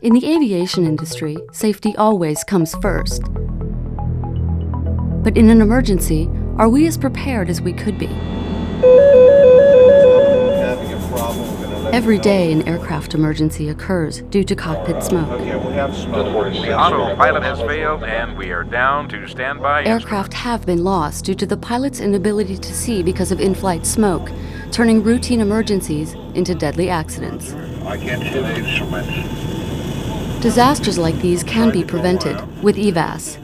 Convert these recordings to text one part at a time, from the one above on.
In the aviation industry, safety always comes first. But in an emergency, are we as prepared as we could be? Every day an aircraft emergency occurs due to cockpit smoke. The autopilot has failed and we are down to standby. Aircraft have been lost due to the pilot's inability to see because of in-flight smoke, turning routine emergencies into deadly accidents. I can't see the instruments. Disasters like these can be prevented with EVAS,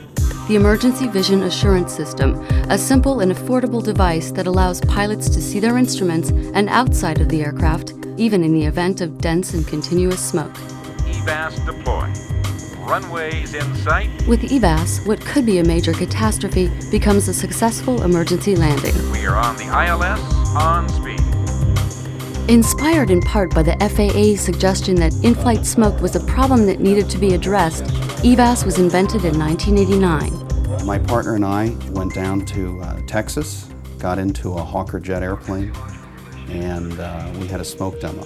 the Emergency Vision Assurance System, a simple and affordable device that allows pilots to see their instruments and outside of the aircraft, even in the event of dense and continuous smoke. EVAS deploy. Runways in sight. With EVAS, what could be a major catastrophe becomes a successful emergency landing. We are on the ILS on speed. Inspired in part by the FAA's suggestion that in-flight smoke was a problem that needed to be addressed, EVAS was invented in 1989. My partner and I went down to Texas, got into a Hawker jet airplane, and we had a smoke demo.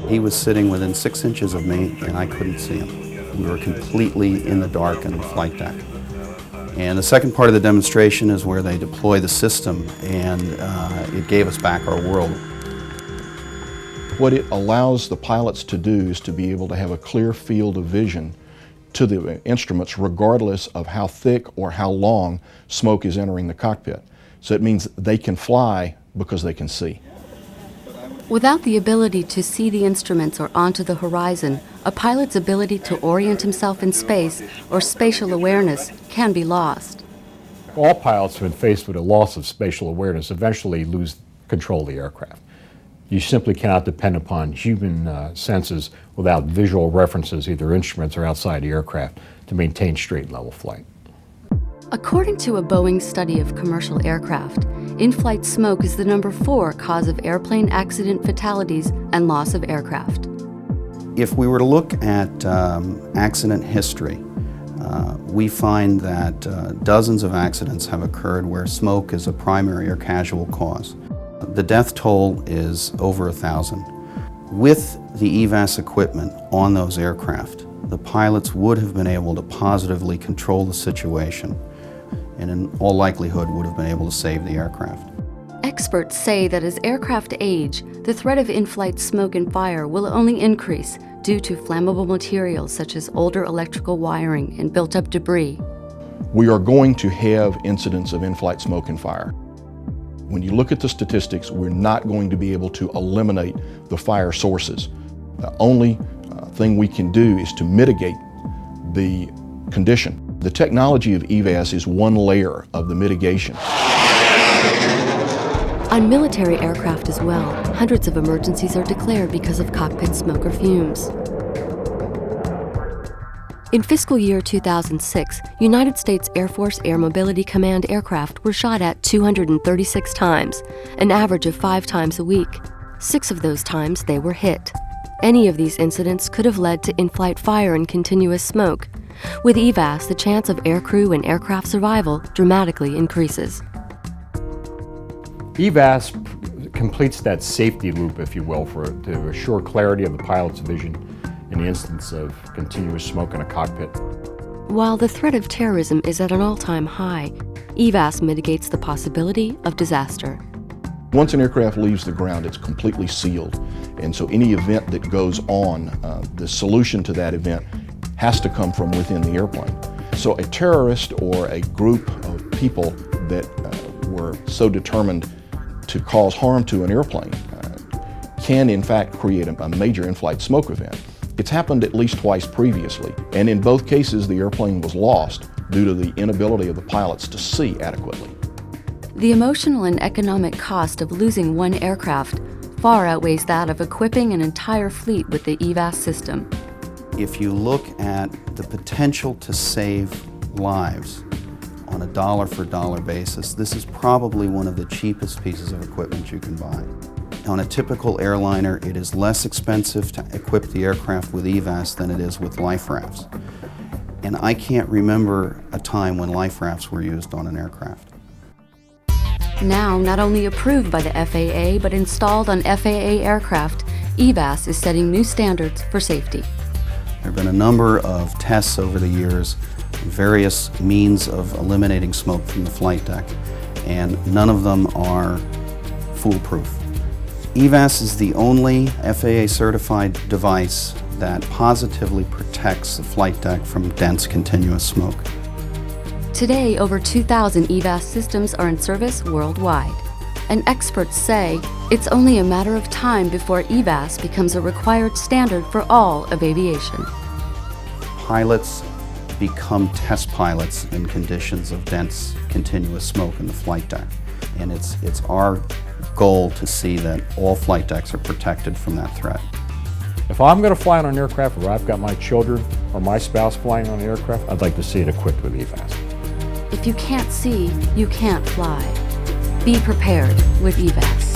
He was sitting within 6 inches of me, and I couldn't see him. We were completely in the dark on the flight deck. And the second part of the demonstration is where they deploy the system, and it gave us back our world. What it allows the pilots to do is to be able to have a clear field of vision to the instruments regardless of how thick or how long smoke is entering the cockpit. So it means they can fly because they can see. Without the ability to see the instruments or onto the horizon, a pilot's ability to orient himself in space or spatial awareness can be lost. All pilots, when faced with a loss of spatial awareness, eventually lose control of the aircraft. You simply cannot depend upon human senses without visual references, either instruments or outside the aircraft, to maintain straight and level flight. According to a Boeing study of commercial aircraft, in-flight smoke is the number 4 cause of airplane accident fatalities and loss of aircraft. If we were to look at accident history, we find that dozens of accidents have occurred where smoke is a primary or casual cause. The death toll is over 1,000. With the EVAS equipment on those aircraft, the pilots would have been able to positively control the situation and in all likelihood would have been able to save the aircraft. Experts say that as aircraft age, the threat of in-flight smoke and fire will only increase due to flammable materials such as older electrical wiring and built-up debris. We are going to have incidents of in-flight smoke and fire. When you look at the statistics, we're not going to be able to eliminate the fire sources. The only thing we can do is to mitigate the condition. The technology of EVAS is one layer of the mitigation. On military aircraft as well, hundreds of emergencies are declared because of cockpit smoke or fumes. In fiscal year 2006, United States Air Force Air Mobility Command aircraft were shot at 236 times, an average of 5 times a week. 6 of those times they were hit. Any of these incidents could have led to in-flight fire and continuous smoke. With EVAS, the chance of aircrew and aircraft survival dramatically increases. EVAS completes that safety loop, if you will, to assure clarity of the pilot's vision in the instance of continuous smoke in a cockpit. While the threat of terrorism is at an all-time high, EVAS mitigates the possibility of disaster. Once an aircraft leaves the ground, it's completely sealed. And so any event that goes on, the solution to that event has to come from within the airplane. So a terrorist or a group of people that were so determined to cause harm to an airplane can in fact create a major in-flight smoke event. It's happened at least twice previously, and in both cases the airplane was lost due to the inability of the pilots to see adequately. The emotional and economic cost of losing one aircraft far outweighs that of equipping an entire fleet with the EVAS system. If you look at the potential to save lives on a dollar-for-dollar basis, this is probably one of the cheapest pieces of equipment you can buy. On a typical airliner, it is less expensive to equip the aircraft with EVAS than it is with life rafts. And I can't remember a time when life rafts were used on an aircraft. Now not only approved by the FAA but installed on FAA aircraft, EVAS is setting new standards for safety. There have been a number of tests over the years, various means of eliminating smoke from the flight deck, and none of them are foolproof. EVAS is the only FAA-certified device that positively protects the flight deck from dense continuous smoke. Today, over 2,000 EVAS systems are in service worldwide. And experts say it's only a matter of time before EVAS becomes a required standard for all of aviation. Pilots become test pilots in conditions of dense continuous smoke in the flight deck. And it's our goal to see that all flight decks are protected from that threat. If I'm going to fly on an aircraft where I've got my children or my spouse flying on the aircraft, I'd like to see it equipped with EVAS. If you can't see, you can't fly. Be prepared with EVAS.